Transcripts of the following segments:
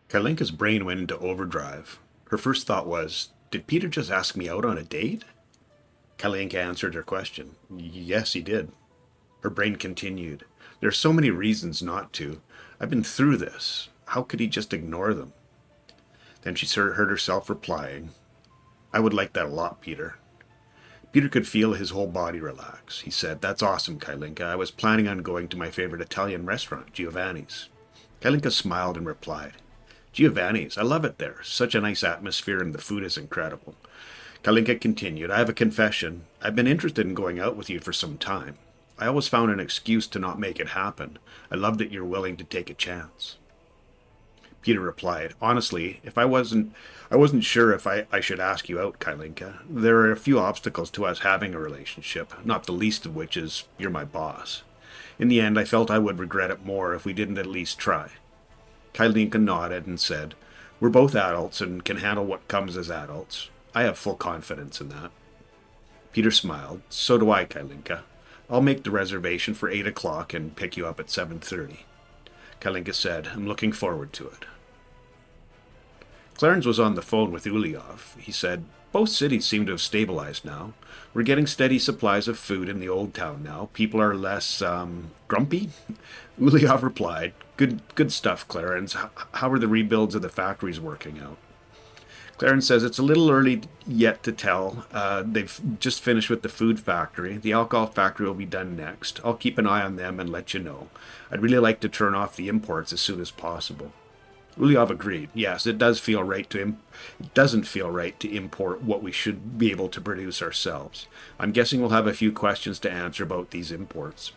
Kalinka's brain went into overdrive. Her first thought was, did Peter just ask me out on a date? Kalinka answered her question. Yes, he did. Her brain continued. There are so many reasons not to. I've been through this. How could he just ignore them? Then she heard herself replying, I would like that a lot, Peter. Peter could feel his whole body relax. He said, That's awesome, Kalinka. I was planning on going to my favorite Italian restaurant, Giovanni's. Kalinka smiled and replied, Giovanni's, I love it there. Such a nice atmosphere and the food is incredible. Kalinka continued, I have a confession. I've been interested in going out with you for some time. I always found an excuse to not make it happen. I love that you're willing to take a chance. Peter replied, Honestly, if I wasn't sure if I should ask you out, Kalinka. There are a few obstacles to us having a relationship, not the least of which is you're my boss. In the end, I felt I would regret it more if we didn't at least try. Kalinka nodded and said, We're both adults and can handle what comes as adults. I have full confidence in that. Peter smiled. So do I, Kalinka. I'll make the reservation for 8 o'clock and pick you up at 7:30. Kalinka said, I'm looking forward to it. Clarence was on the phone with Uliov. He said, Both cities seem to have stabilized now. We're getting steady supplies of food in the old town now. People are less, grumpy? Uliov replied, Good stuff, Clarence. How are the rebuilds of the factories working out? Clarence says it's a little early yet to tell. They've just finished with the food factory. The alcohol factory will be done next. I'll keep an eye on them and let you know. I'd really like to turn off the imports as soon as possible. Uliov agreed. Yes, it doesn't feel right to import what we should be able to produce ourselves. I'm guessing we'll have a few questions to answer about these imports.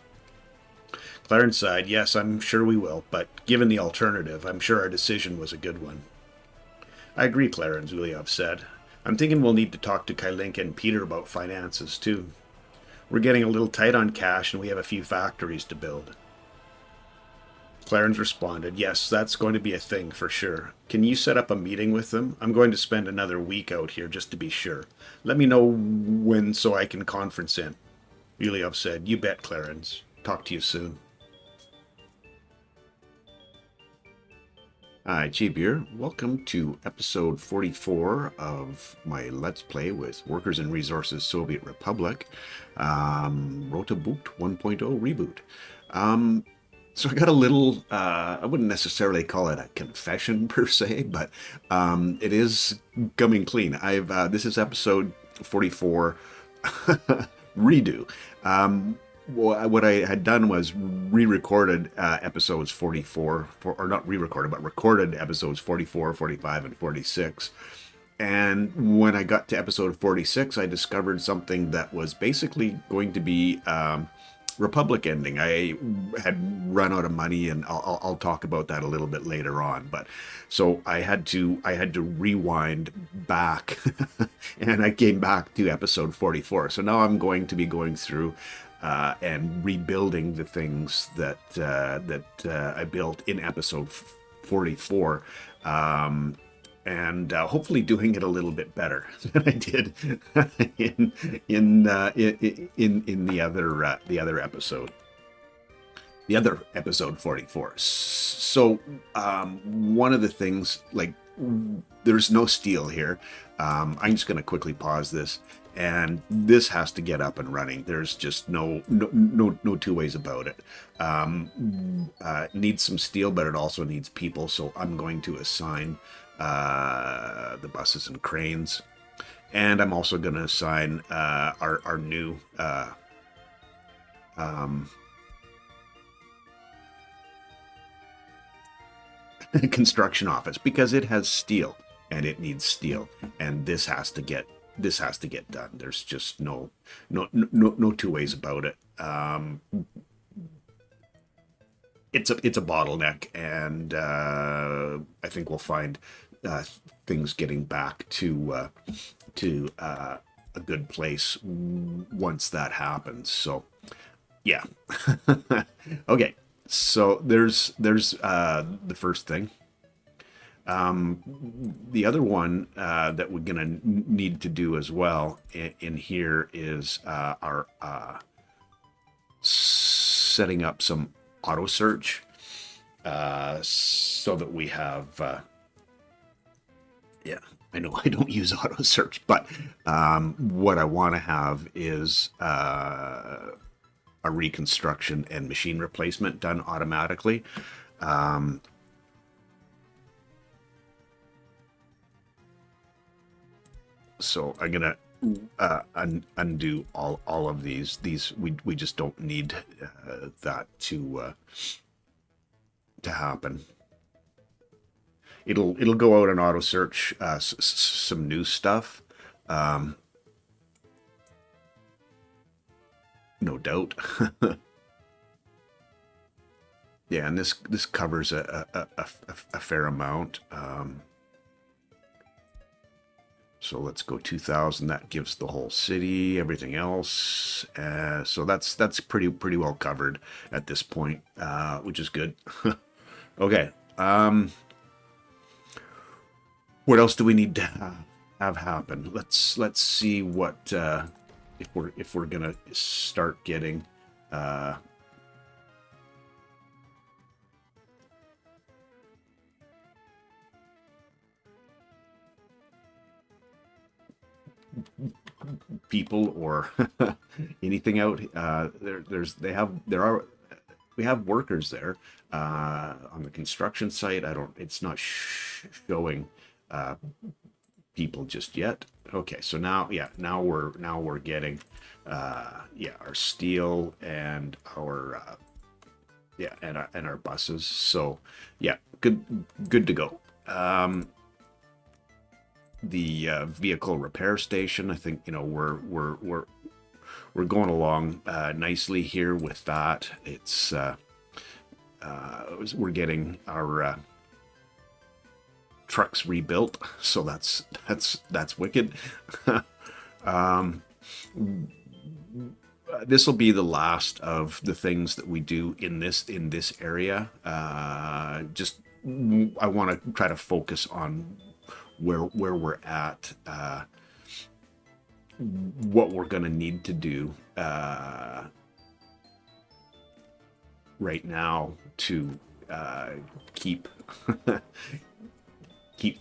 Clarence sighed. Yes, I'm sure we will, but given the alternative, I'm sure our decision was a good one. I agree, Clarence, Uliov said. I'm thinking we'll need to talk to Kalinka and Peter about finances, too. We're getting a little tight on cash and we have a few factories to build. Clarence responded, Yes, that's going to be a thing for sure. Can you set up a meeting with them? I'm going to spend another week out here just to be sure. Let me know when so I can conference in. Uliov said, You bet, Clarence. Talk to you soon. Hi, Cheeb here. Welcome to episode 44 of my Let's Play with Workers and Resources Soviet Republic, Rote Bucht 1.0 reboot. So I got a little, I wouldn't necessarily call it a confession per se, but it is coming clean. This is episode 44 redo. What I had done was re-recorded episodes 44, or not re-recorded, but recorded episodes 44, 45, and 46. And when I got to episode 46, I discovered something that was basically going to be Republic ending. I had run out of money, and I'll talk about that a little bit later on. But so I had to rewind back, and I came back to episode 44. So now I'm going to be going through and rebuilding the things that I built in episode 44. And hopefully doing it a little bit better than I did in the other episode. The other episode 44. So one of the things, like, there's no steel here. I'm just going to quickly pause this, and this has to get up and running. There's just no two ways about it. It needs some steel, but it also needs people. So I'm going to assign the buses and cranes, and I'm also going to assign our new construction office, because it has steel and it needs steel, and this has to get done. There's just no two ways about it. It's a bottleneck, and I think we'll find things getting back to a good place once that happens. So yeah. Okay, so there's the first thing. The other one that we're gonna need to do as well in here is our setting up some auto search, so that we have Yeah, I know I don't use auto search, but what I want to have is a reconstruction and machine replacement done automatically. So I'm gonna undo all of these. We just don't need that to happen. It'll go out and auto search some new stuff, no doubt. Yeah, and this covers a fair amount. So let's go 2,000. That gives the whole city. Everything else, so that's pretty well covered at this point, which is good. Okay. What else do we need to have happen? Let's see what if we're gonna start getting. People or anything out. We have workers there on the construction site. It's not showing people just yet. Okay, so now we're getting our steel and our and our buses. So yeah, good to go. The vehicle repair station, I think, we're going along nicely here with that. It's we're getting our trucks rebuilt, so that's wicked. This will be the last of the things that we do in this area. Just I want to try to focus on where we're at, what we're going to need to do right now to keep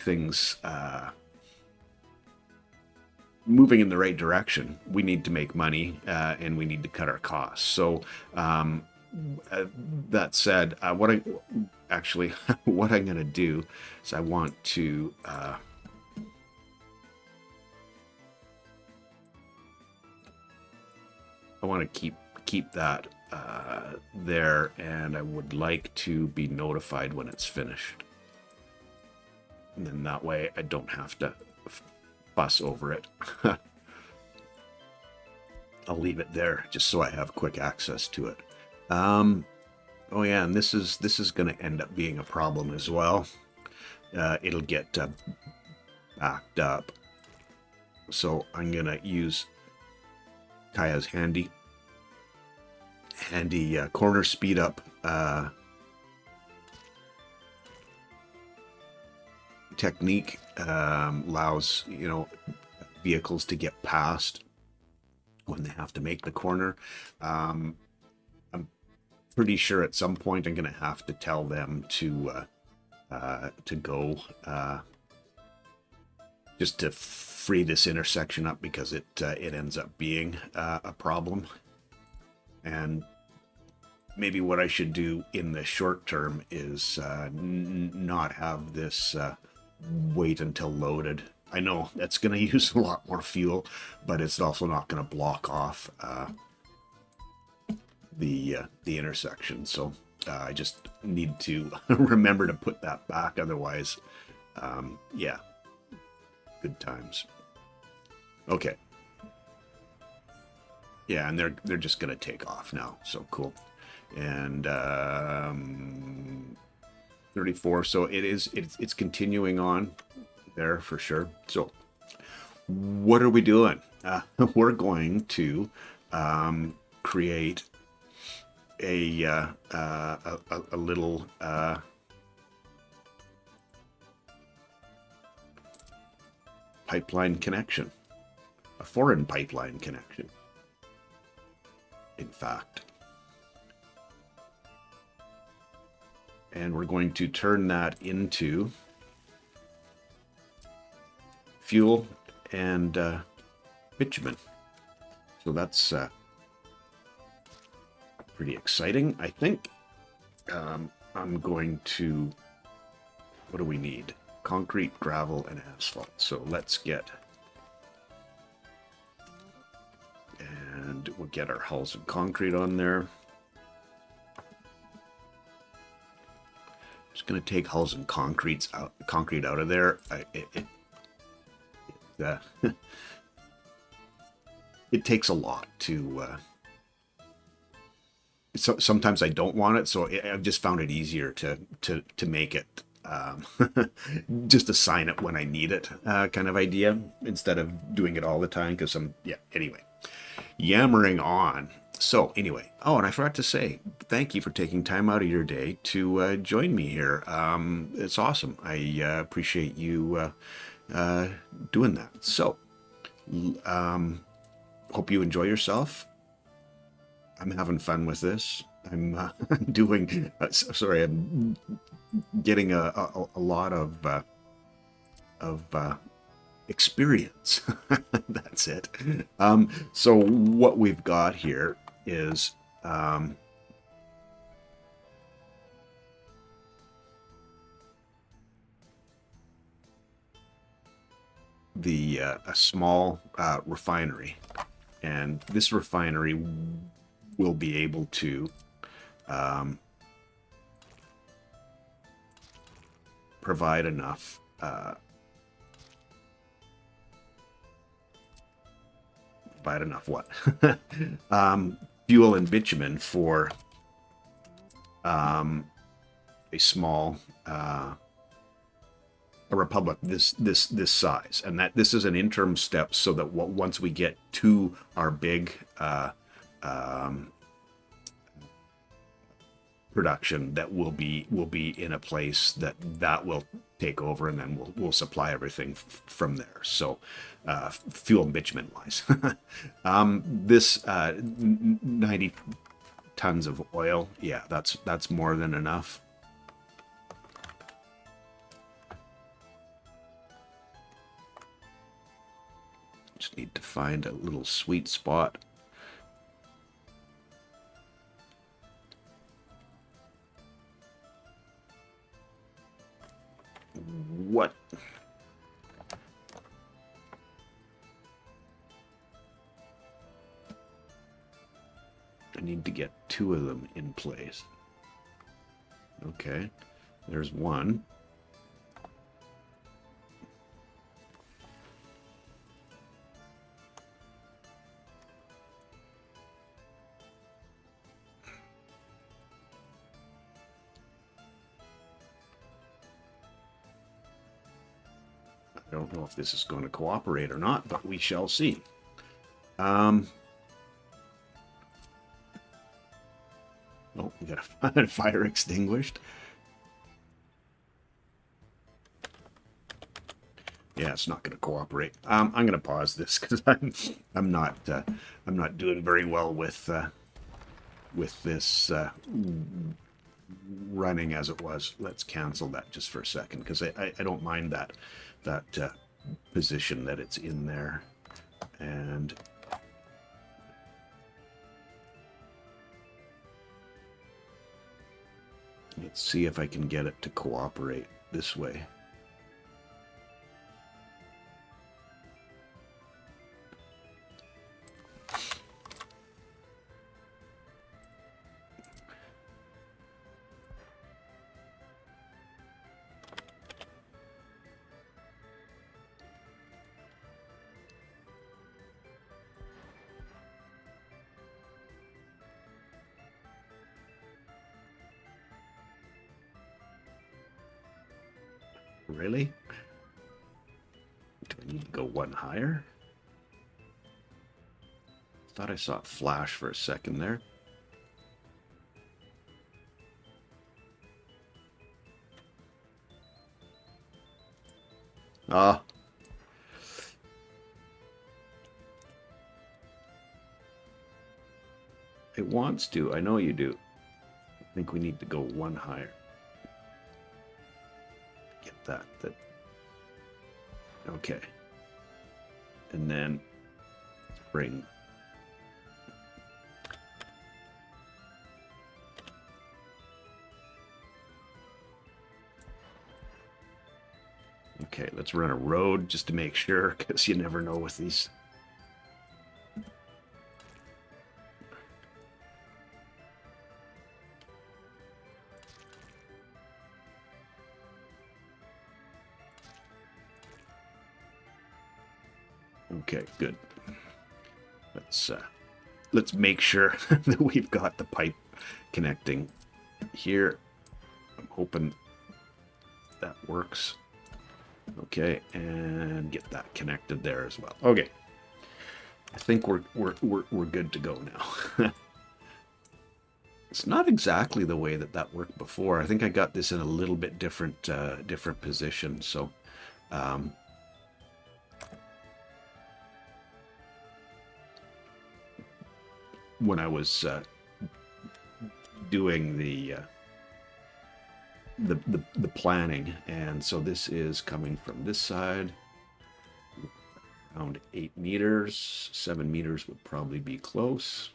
things moving in the right direction. We need to make money and we need to cut our costs. So that said, what I'm going to do is I want to keep that there, and I would like to be notified when it's finished. And then that way I don't have to fuss over it. I'll leave it there just so I have quick access to it. Oh yeah, and this is going to end up being a problem as well. It'll get backed up. So I'm going to use Kaya's handy corner speed up technique. Allows vehicles to get past when they have to make the corner. I'm pretty sure at some point I'm going to have to tell them to go just to free this intersection up, because it ends up being a problem. And maybe what I should do in the short term is not have this wait until loaded. I know that's going to use a lot more fuel, but it's also not going to block off the intersection. So I just need to remember to put that back. Otherwise, yeah, good times. Okay. Yeah, and they're just gonna take off now. So cool. And 34. So it's continuing on there for sure. So what are we doing? We're going to create a little pipeline connection, a foreign pipeline connection, in fact. And we're going to turn that into fuel and bitumen. So that's pretty exciting. I think I'm going to, what do we need? Concrete, gravel, and asphalt. So let's get, and we'll get our hulls and concrete on there. Just going to take hulls and concrete out of there. It takes a lot to. So sometimes I don't want it, so I've just found it easier to make it just assign it when I need it, kind of idea, instead of doing it all the time. Because anyway, yammering on. So anyway, oh, and I forgot to say, thank you for taking time out of your day to join me here. It's awesome. I appreciate you doing that. So, hope you enjoy yourself. I'm having fun with this. I'm doing. Sorry, I'm getting a lot of experience. That's it. So what we've got here is a small refinery, and this refinery will be able to provide enough what? Fuel and bitumen for a small a republic this size, and that this is an interim step, so that once we get to our big production, that will be in a place that will take over, and then we'll supply everything from there. So fuel and bitumen wise, this 90 tons of oil, yeah, that's more than enough. Just need to find a little sweet spot. What? I need to get 2 of them in place. Okay, there's one. I don't know if this is going to cooperate or not, but we shall see. Oh, we got a fire extinguished. Yeah, it's not going to cooperate. I'm going to pause this because I'm not doing very well with this running as it was. Let's cancel that just for a second, because I don't mind that position that it's in there. And let's see if I can get it to cooperate this way. Really? Do I need to go one higher? Thought I saw it flash for a second there. Ah. It wants to. I know you do. I think we need to go one higher. Get that. Okay. And then bring okay, let's run a road just to make sure, because you never know with these. Okay, good. Let's make sure that we've got the pipe connecting here. I'm hoping that works. Okay, and get that connected there as well. Okay, I think we're good to go now. It's not exactly the way that worked before. I think I got this in a little bit different different position. So when I was doing the planning, and so this is coming from this side, around 8 meters. 7 meters would probably be close.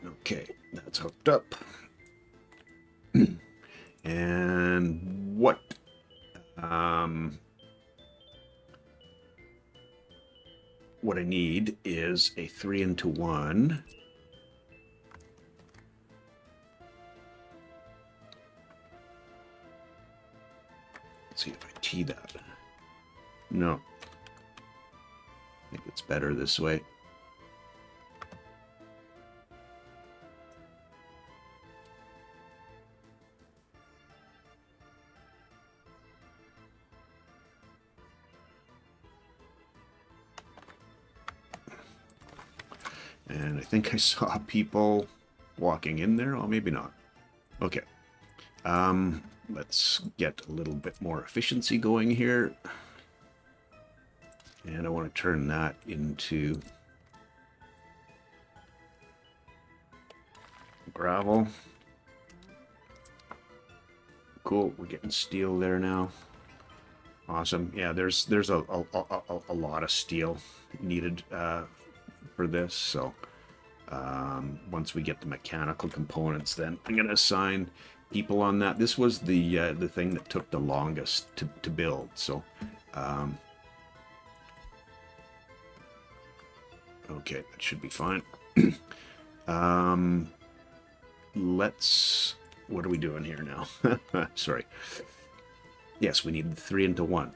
Okay, that's hooked up. And what I need is a 3-into-1. Let's see if I tee that. No. I think it's better this way. And I think I saw people walking in there. Oh, maybe not. Okay. Let's get a little bit more efficiency going here. And I want to turn that into gravel. Cool. We're getting steel there now. Awesome. Yeah, there's a lot of steel needed for this. So once we get the mechanical components, then I'm going to assign people on that. This was the thing that took the longest to build. So okay, that should be fine. What are we doing here now? Sorry. Yes, we need 3-into-1.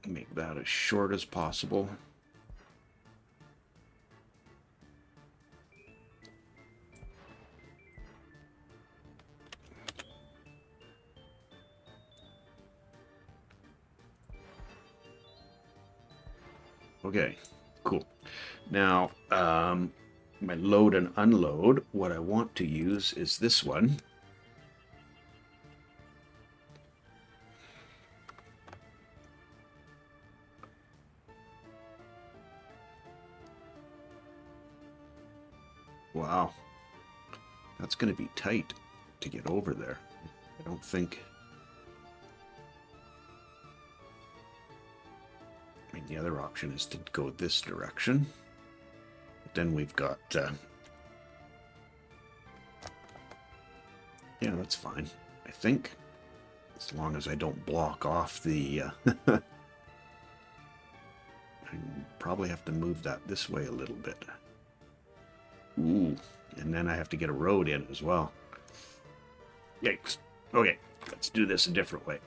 Make that as short as possible. Okay, cool. Now, my load and unload, what I want to use is this one. Wow, that's going to be tight to get over there. I don't think... I mean, the other option is to go this direction. But then we've got... yeah, that's fine. I think, as long as I don't block off the... I probably have to move that this way a little bit. Ooh, and then I have to get a road in as well. Yikes. Okay, let's do this a different way.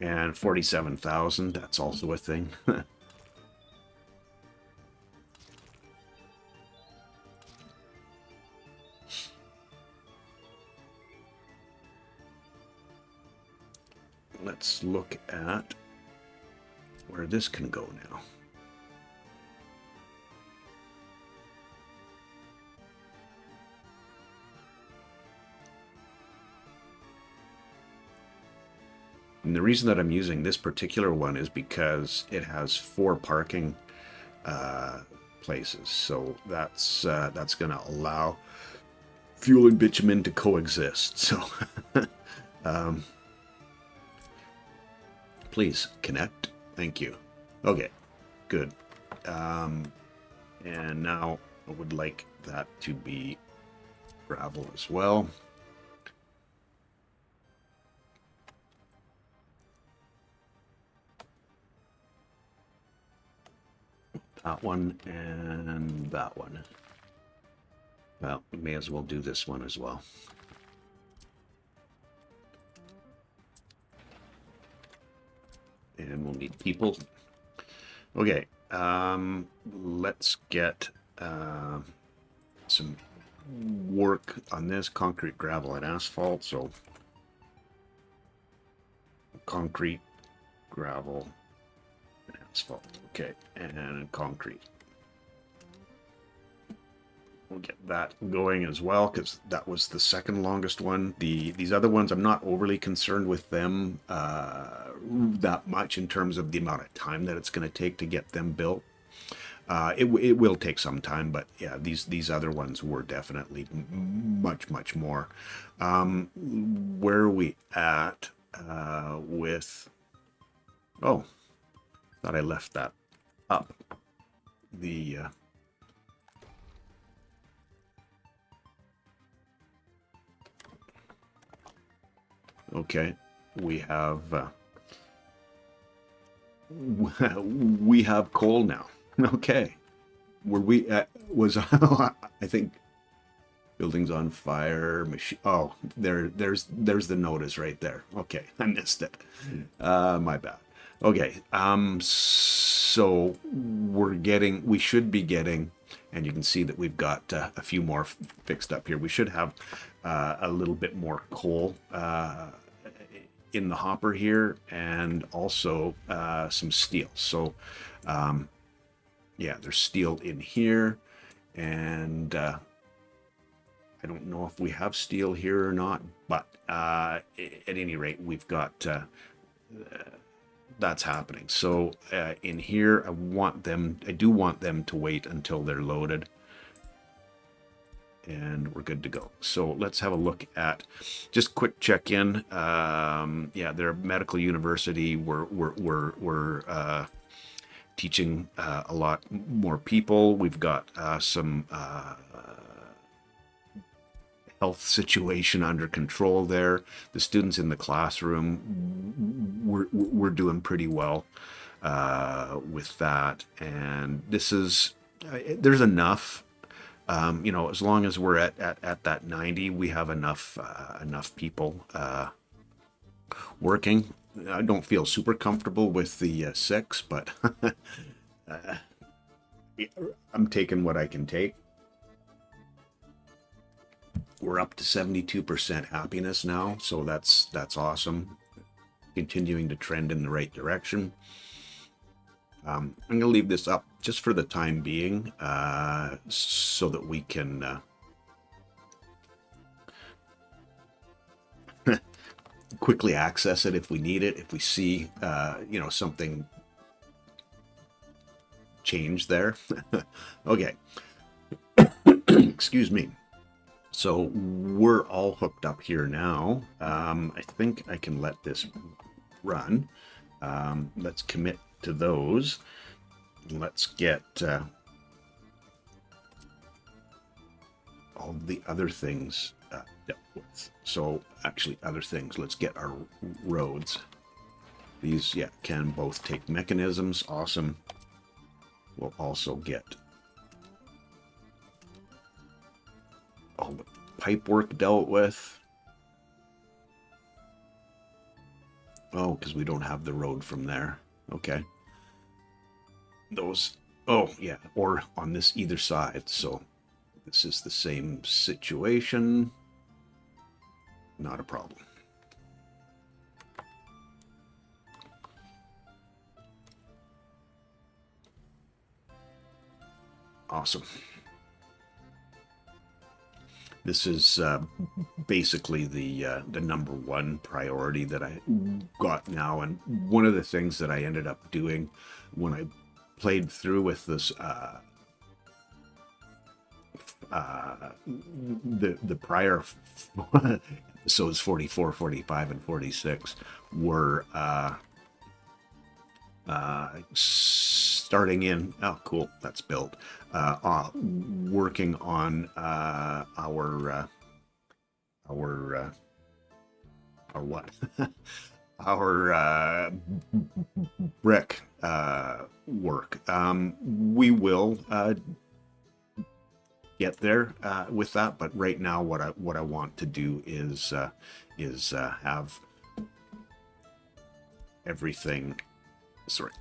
And 47,000, that's also a thing. Let's look at where this can go now. And the reason that I'm using this particular one is because it has 4 parking places. So that's going to allow fuel and bitumen to coexist. So please connect. Thank you. Okay, good. And now I would like that to be gravel as well. That one and that one. Well, we may as well do this one as well. And we'll need people. Okay, let's get some work on this concrete, gravel, and asphalt. So concrete, gravel, and asphalt. Okay, and concrete. We'll get that going as well, because that was the second longest one. These other ones, I'm not overly concerned with them that much in terms of the amount of time that it's going to take to get them built. It will take some time, but yeah, these other ones were definitely much more. Where are we at with... Oh, thought I left that up. The... Okay, we have coal now. Okay, were we was I think buildings on fire, machine. Oh, there's the notice right there. Okay, I missed it. My bad. Okay, so we should be getting, and you can see that we've got a few more fixed up here. We should have a little bit more coal in the hopper here, and also some steel. So yeah, there's steel in here, and I don't know if we have steel here or not, but at any rate, we've got that's happening. So in here, I do want them to wait until they're loaded, and we're good to go. So let's have a look at just quick check-in. Yeah, they're a medical university. We're teaching a lot more people. We've got some health situation under control there. The students in the classroom, we're doing pretty well with that. And this is, there's enough. You know, as long as we're at that 90, we have enough people working. I don't feel super comfortable with the 6, but I'm taking what I can take. We're up to 72% happiness now, so that's awesome. Continuing to trend in the right direction. I'm going to leave this up just for the time being, so that we can quickly access it if we need it, if we see, you know, something change there. Okay. Excuse me. So we're all hooked up here now. I think I can let this run. Let's commit to those. Let's get all the other things dealt with. So actually other things, let's get our roads. These, yeah, can both take mechanisms. Awesome. We'll also get all the pipe work dealt with. Oh, because we don't have the road from there. Okay. Those, oh yeah, or on this either side. So this is the same situation. Not a problem. Awesome. This is basically the number one priority that I got now, and one of the things that I ended up doing when I played through with this the prior episodes 44, 45, and 46 were starting in, oh cool, that's built, working on our what? Our brick work. We will get there with that, but right now what I want to do is have everything, sorry,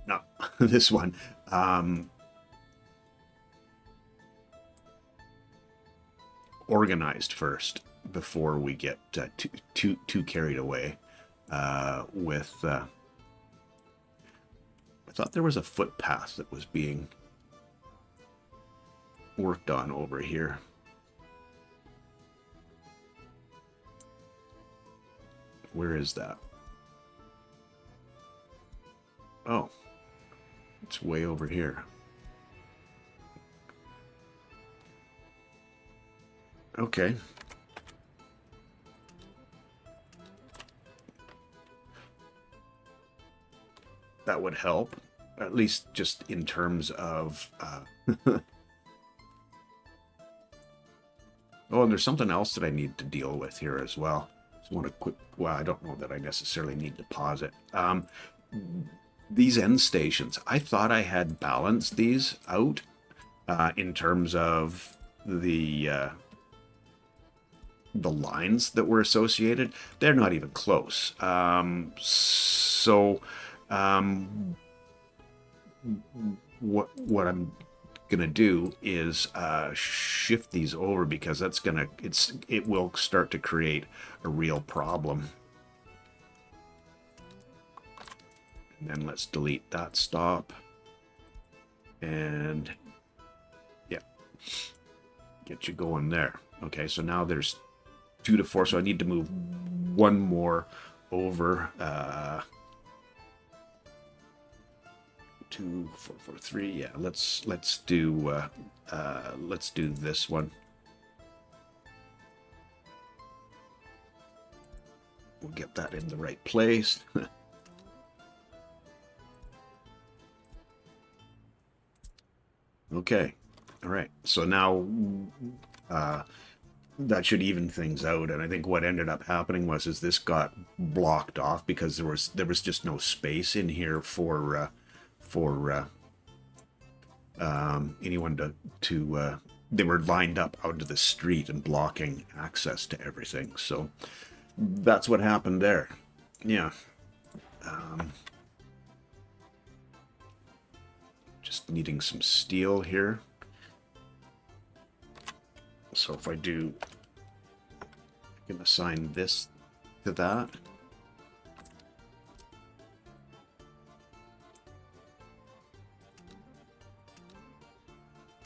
not this one, organized first before we get too carried away with I thought there was a footpath that was being worked on over here. Where is that? Oh, it's way over here. Okay. That would help, at least just in terms of oh, and there's something else that I need to deal with here as well. Just want to quick, well, I don't know that I necessarily need to pause it. These end stations, I thought I had balanced these out in terms of the lines that were associated. They're not even close. What I'm gonna do is shift these over, because that's gonna it will start to create a real problem. And then let's delete that stop, and yeah, get you going there. Okay, so now there's 2 to 4, so I need to move one more over. 2, 4, 4, 3. Yeah, let's do this one. We'll get that in the right place. Okay, all right. So now that should even things out, and I think what ended up happening was this got blocked off because there was just no space in here for anyone to they were lined up out to the street and blocking access to everything. So that's what happened there. Yeah. Just needing some steel here. So if I do, I can assign this to that.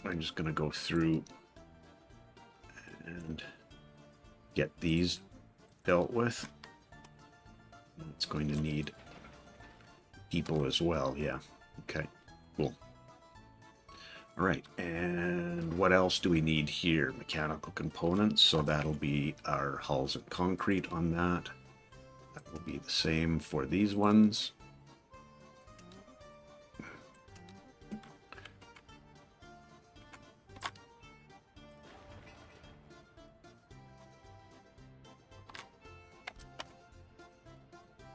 I'm just going to go through and get these dealt with. It's going to need people as well. Yeah. Okay. Cool. All right. And what else do we need here? Mechanical components. So that'll be our hulls and concrete on that. That will be the same for these ones.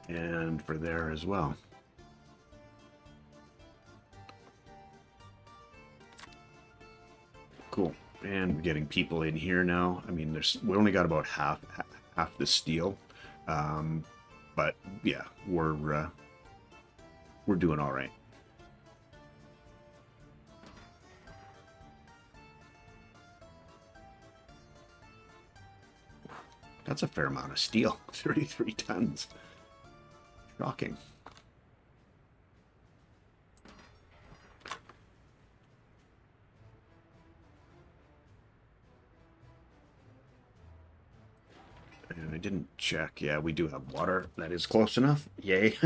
And for there as well. Cool. And we're getting people in here now. I mean, we only got about half the steel, but yeah, we're doing all right. That's a fair amount of steel. 33 tons. Shocking. I didn't check. Yeah, we do have water. That is close enough. Yay.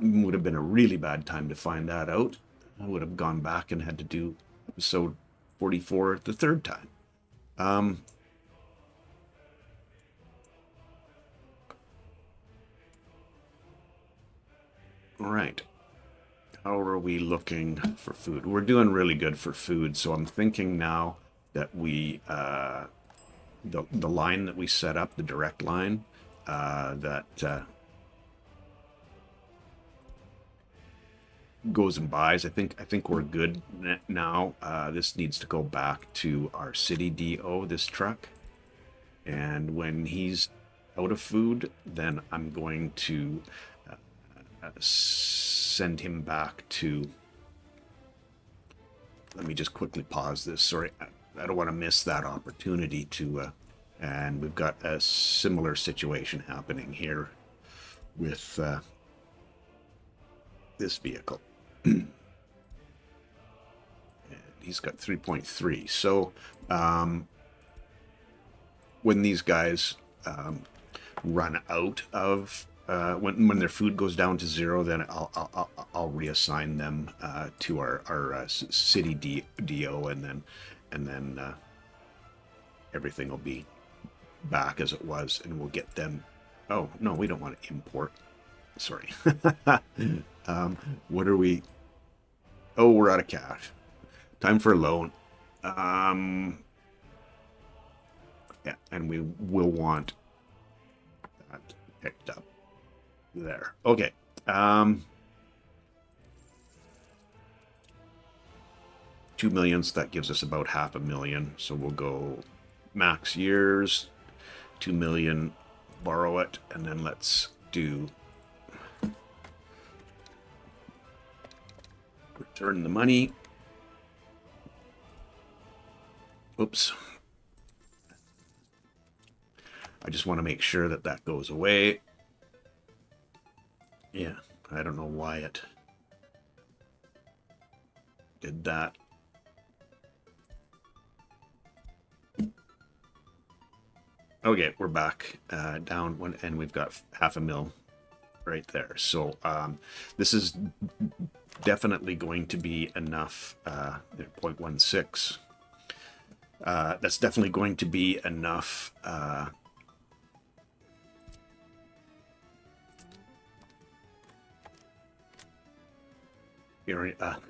Would have been a really bad time to find that out. I would have gone back and had to do episode 44 the third time. All right. How are we looking for food? We're doing really good for food, so I'm thinking now that we the line that we set up, the direct line, that goes and buys. I think we're good now. This needs to go back to our city DO, this truck, and when he's out of food, then I'm going to send him back to. Let me just quickly pause this. Sorry, I don't want to miss that opportunity to. And we've got a similar situation happening here with this vehicle. And he's got 3.3. So when these guys run out of when their food goes down to 0, then I'll reassign them to our city DO, and then everything will be back as it was, and we'll get them. Oh no, we don't want to import. Sorry. What are we? Oh, we're out of cash. Time for a loan. Yeah, and we will want that picked up there. Okay. 2 million, so that gives us about $500,000. So we'll go max years, 2 million, borrow it, and then let's do return the money. Oops. I just want to make sure that that goes away. Yeah, I don't know why it did that. Okay, we're back down one, and we've got $500,000 right there. So this is definitely going to be enough. 0.16. That's definitely going to be enough.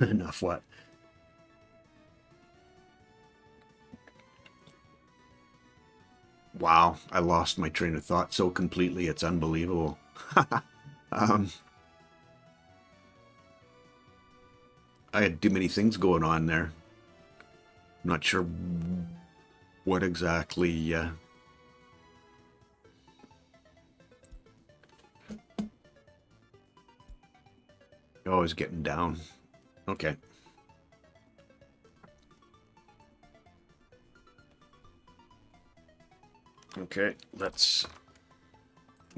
Enough what? Wow, I lost my train of thought so completely, it's unbelievable. I had too many things going on there. I'm not sure what exactly... Oh, it's getting down. Okay. Okay, let's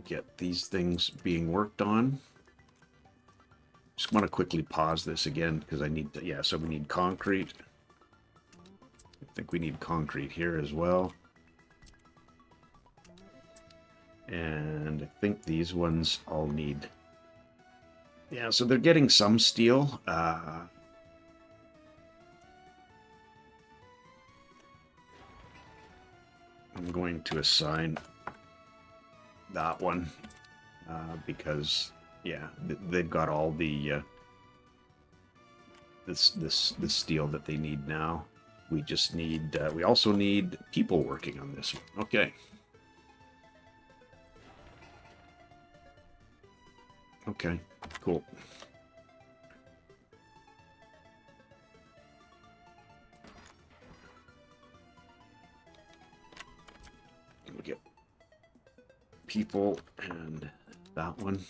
get these things being worked on. Just want to quickly pause this again because I need to, yeah, so we need concrete. I think we need concrete here as well. And I think these ones all need... Yeah, so they're getting some steel. I'm going to assign that one because, yeah, they've got all the this steel that they need now. We just need. We also need people working on this one. Okay. Okay, cool. We'll get people and that one.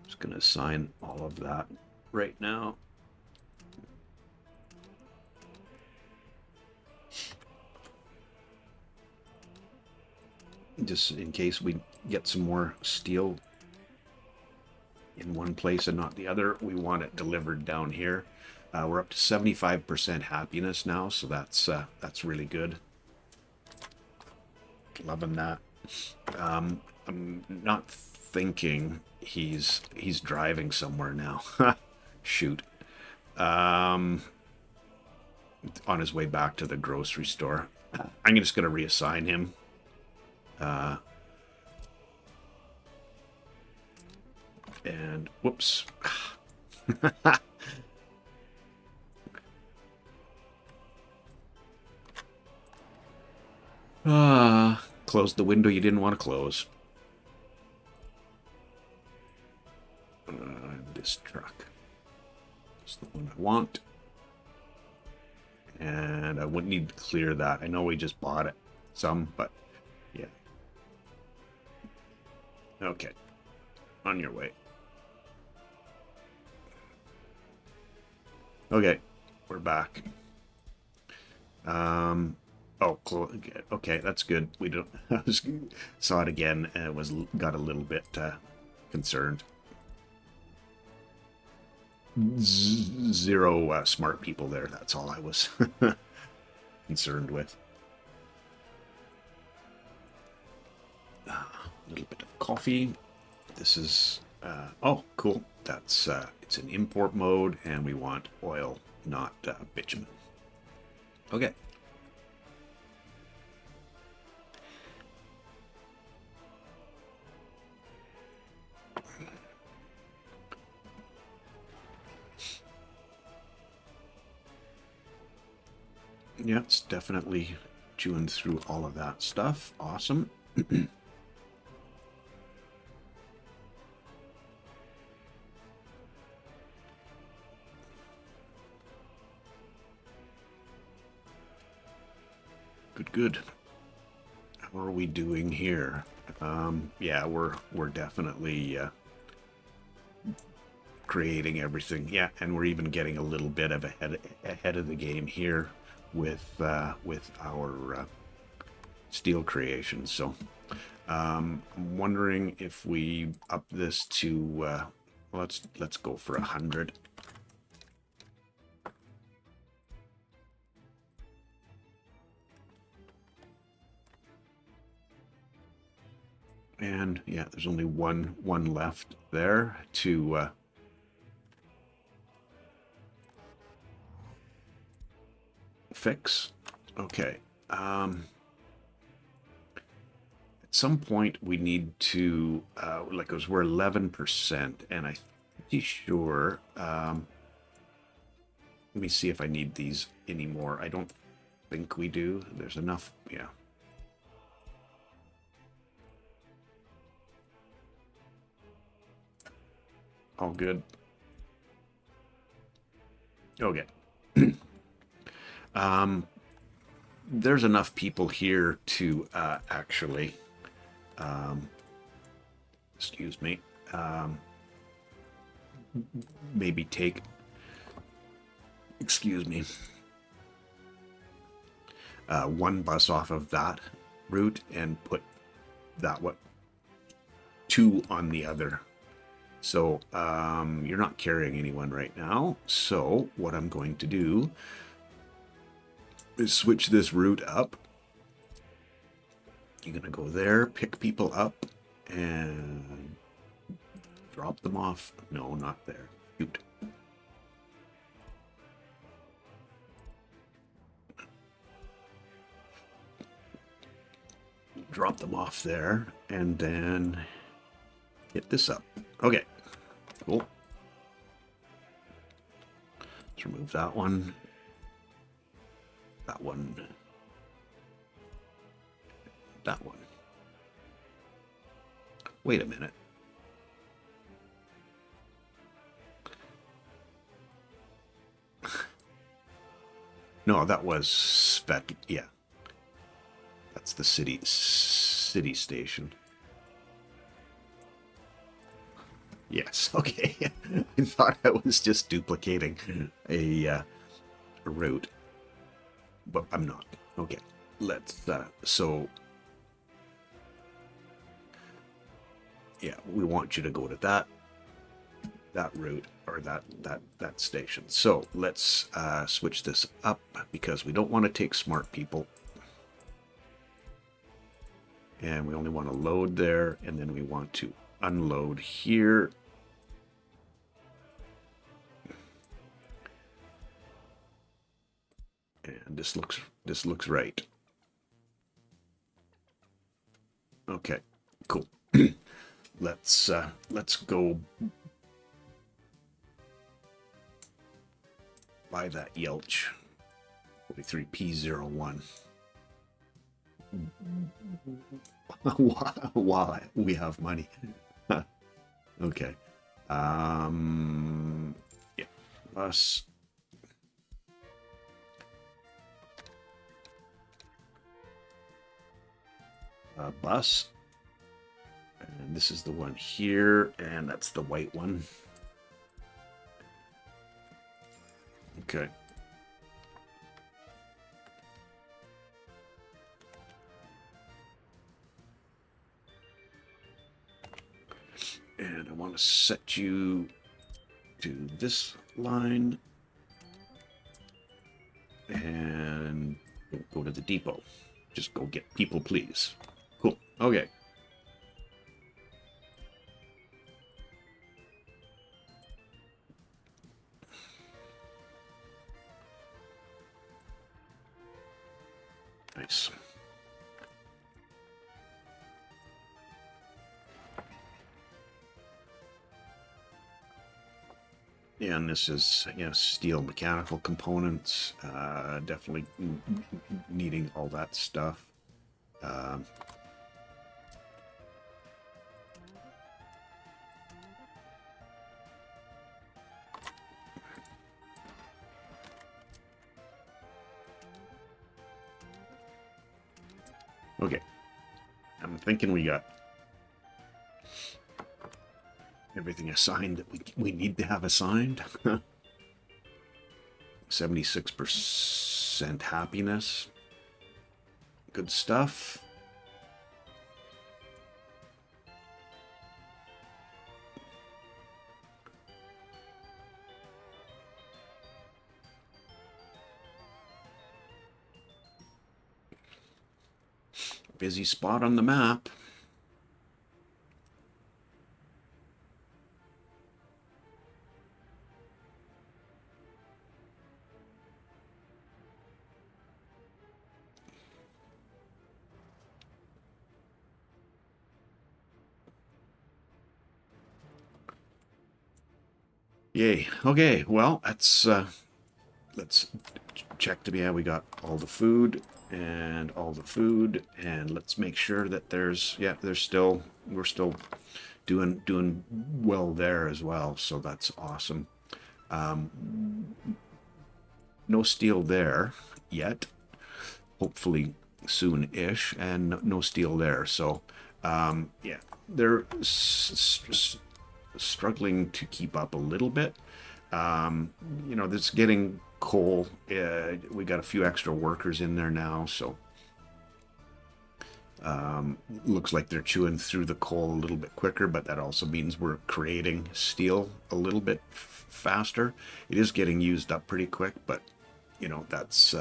Just gonna assign all of that right now. Just in case we get some more steel in one place and not the other, we want it delivered down here. We're up to 75% happiness now, so that's really good. Loving that. I'm not thinking he's driving somewhere now. Shoot. On his way back to the grocery store. I'm just going to reassign him. And whoops. Close the window you didn't want to close. This truck is the one I want. And I wouldn't need to clear that. I know we just bought it some, but yeah. Okay. On your way. Okay. We're back. Oh, okay, that's good. We don't. I saw it again and got a little bit concerned. Zero smart people there. That's all I was concerned with. A little bit of coffee. This is oh, cool. That's it's an import mode, and we want oil, not bitumen. Okay. Yeah, it's definitely chewing through all of that stuff. Awesome. Good. How are we doing here? Yeah, we're definitely creating everything. Yeah, and we're even getting a little bit of ahead of the game here with our steel creation. So I'm wondering if we up this to let's go for 100. And yeah, there's only one left there to fix. Okay. At some point we need to like, because we're 11%, and I'm pretty sure. Let me see if I need these anymore. I don't think we do. There's enough. Yeah. All good. Okay. There's enough people here to actually, excuse me, maybe take, excuse me, one bus off of that route and put that two on the other. So you're not carrying anyone right now. So what I'm going to do is switch this route up. You're going to go there, pick people up, and drop them off. No, not there. Shoot. Drop them off there, and then hit this up. Okay, cool. Let's remove that one. That one. That one. Wait a minute. No, that was Svet. Yeah. That's the city station. Yes, okay. I thought I was just duplicating a route, but I'm not. Okay, let's, so, yeah, we want you to go to that. that route or that station. So let's switch this up because we don't want to take smart people. And we only want to load there, and then we want to unload here. And this looks right. Okay, cool. Let's go buy that Yelch 43P01. While we have money. Okay. Yeah, bus. Bus. And this is the one here, and that's the white one. Okay. And I want to set you to this line and go to the depot. Just go get people, please. Cool. Okay. Nice. Yeah, and this is, you know, steel mechanical components. Definitely needing all that stuff. Okay. I'm thinking we got everything assigned that we need to have assigned. 76% happiness. Good stuff. Busy spot on the map. Yay. Okay, well, let's check to be, yeah, we got all the food and all the food, and let's make sure that there's, yeah, we're still doing well there as well, so that's awesome. No steel there yet, hopefully soon-ish, and no steel there, so yeah, they're struggling to keep up a little bit. You know, this getting coal. We got a few extra workers in there now, so looks like they're chewing through the coal a little bit quicker, but that also means we're creating steel a little bit faster. It is getting used up pretty quick, but you know, that's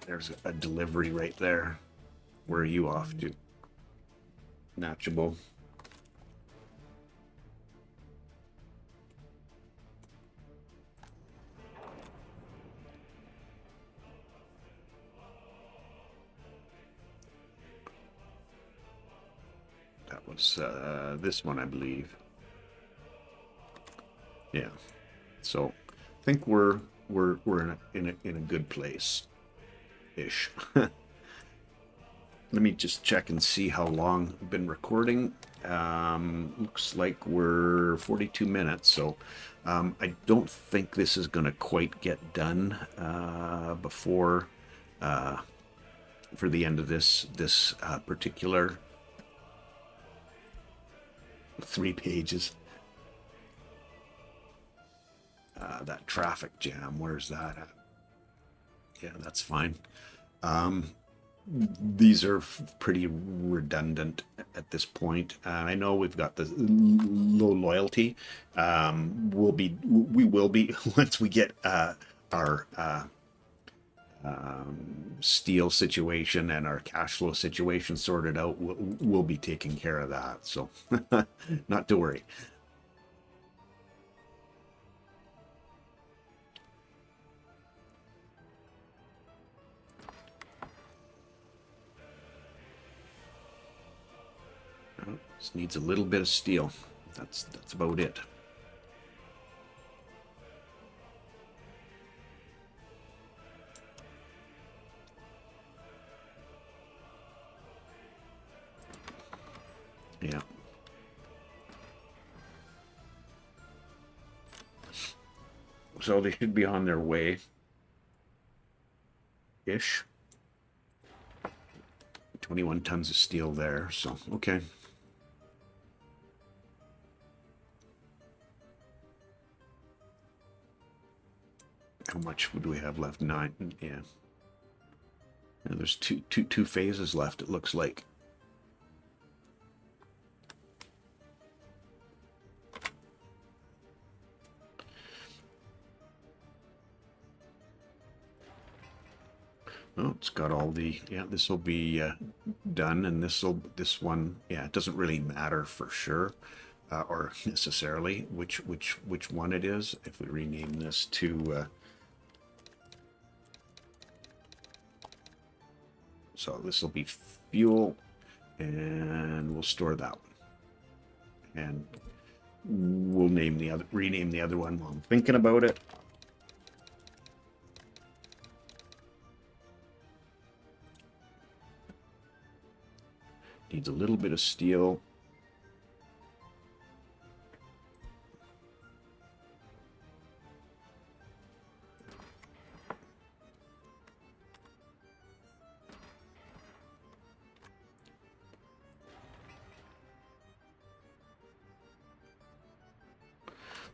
there's a delivery right there. Where are you off to? Natchable. That was this one, I believe. Yeah. So I think we're in a good place ish. Let me just check and see how long I've been recording. Looks like we're 42 minutes, so I don't think this is going to quite get done before for the end of this particular 3 pages. That traffic jam, where's that at? Yeah, that's fine. these are pretty redundant at this point. I know we've got the low loyalty. We will be once we get our steel situation and our cash flow situation sorted out. We'll be taking care of that. So not to worry. Just needs a little bit of steel. That's about it. Yeah. So they should be on their way. Ish. 21 tons of steel there, so okay. How much would we have left? 9. Yeah. There's two phases left, it looks like. Oh, it's got all the, yeah, this will be done, and this one, yeah, it doesn't really matter for sure, or necessarily which one it is. If we rename this to, so this will be fuel, and we'll store that one, and we'll rename the other one while I'm thinking about it. Needs a little bit of steel.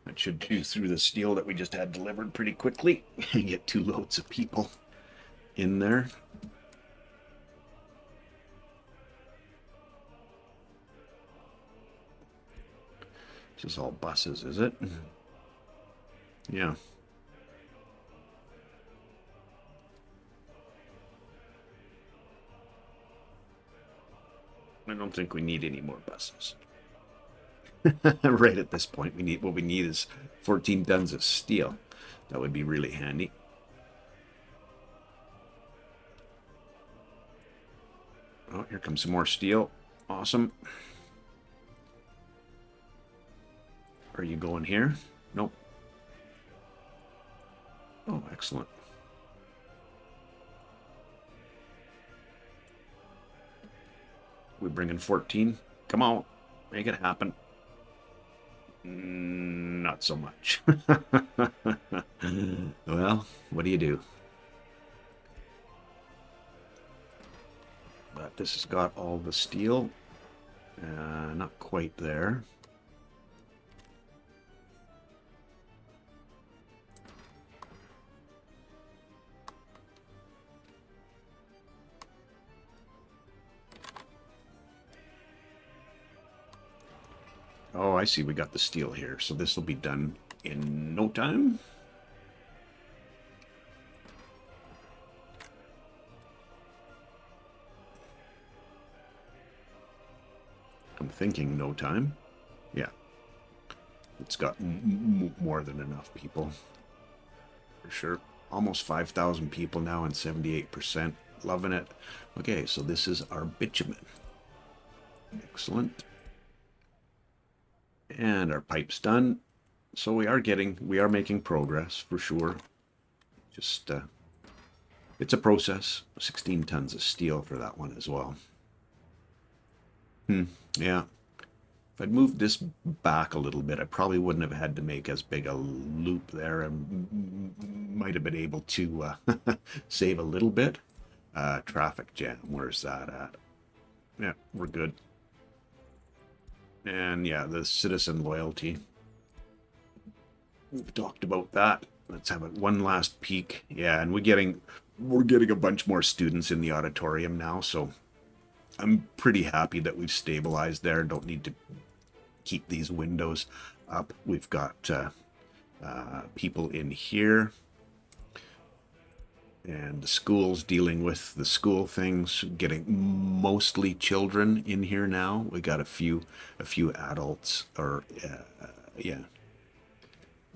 That should chew through the steel that we just had delivered pretty quickly and get 2 loads of people in there. This is all buses, is it? Yeah. I don't think we need any more buses. Right at this point, what we need is 14 tons of steel. That would be really handy. Oh, here comes some more steel. Awesome. Are you going here? Nope. Oh, excellent. We bring in 14. Come on, make it happen. Not so much. Well, what do you do? But this has got all the steel. Not quite there. Oh, I see. We got the steel here. So this will be done in no time. I'm thinking no time. Yeah. It's got more than enough people. For sure. Almost 5,000 people now and 78%. Loving it. Okay, so this is our bitumen. Excellent. And our pipe's done. So we are making progress for sure. Just, it's a process. 16 tons of steel for that one as well. Yeah. If I'd moved this back a little bit, I probably wouldn't have had to make as big a loop there, and might have been able to save a little bit. Traffic jam, where's that at? Yeah, we're good. And yeah, the citizen loyalty. We've talked about that. Let's have one last peek. Yeah, and we're getting a bunch more students in the auditorium now, so I'm pretty happy that we've stabilized there. Don't need to keep these windows up. We've got people in here, and the school's dealing with the school things, getting mostly children in here now. We got a few adults, or yeah.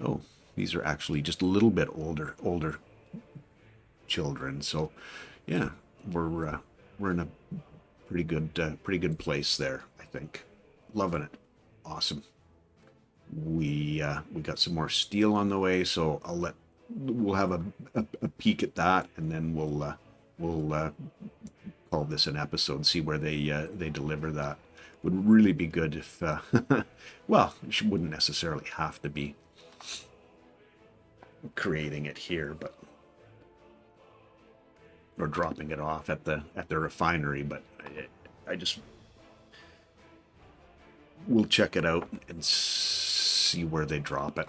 Oh, these are actually just a little bit older children. So, yeah, we're in a pretty good place there, I think. Loving it. Awesome. We got some more steel on the way, so we'll have a peek at that, and then we'll call this an episode. See where they deliver that. Would really be good if well, it wouldn't necessarily have to be creating it here, but or dropping it off at the refinery, but I just we'll check it out and see where they drop it.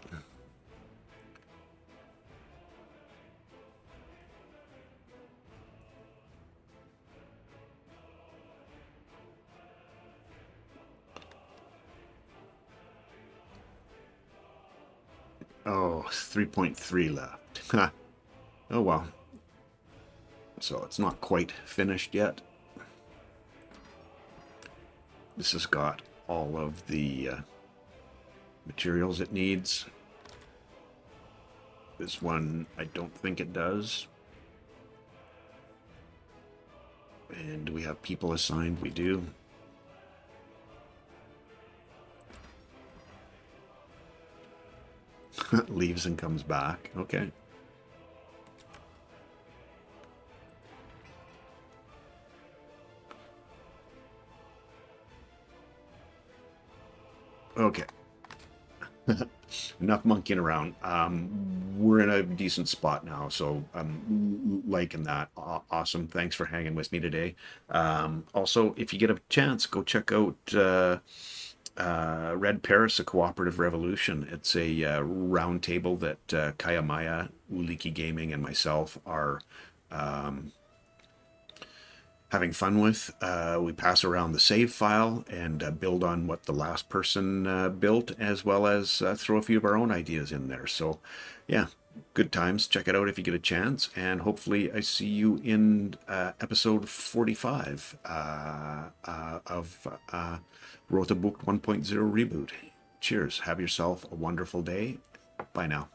Oh, 3.3 left. Oh well. So it's not quite finished yet. This has got all of the materials it needs. This one, I don't think it does. And do we have people assigned? We do. Leaves and comes back. Okay. Okay. Enough monkeying around. We're in a decent spot now, so I'm liking that. Awesome. Thanks for hanging with me today. Also, if you get a chance, go check out Red Paris, a cooperative revolution. It's a round table that Kaya Maya, Uliki Gaming, and myself are having fun with. We pass around the save file and build on what the last person built, as well as throw a few of our own ideas in there. So yeah, good times. Check it out if you get a chance, and hopefully I see you in episode 45 of Rote Bucht 1.0 reboot. Cheers. Have yourself a wonderful day. Bye now.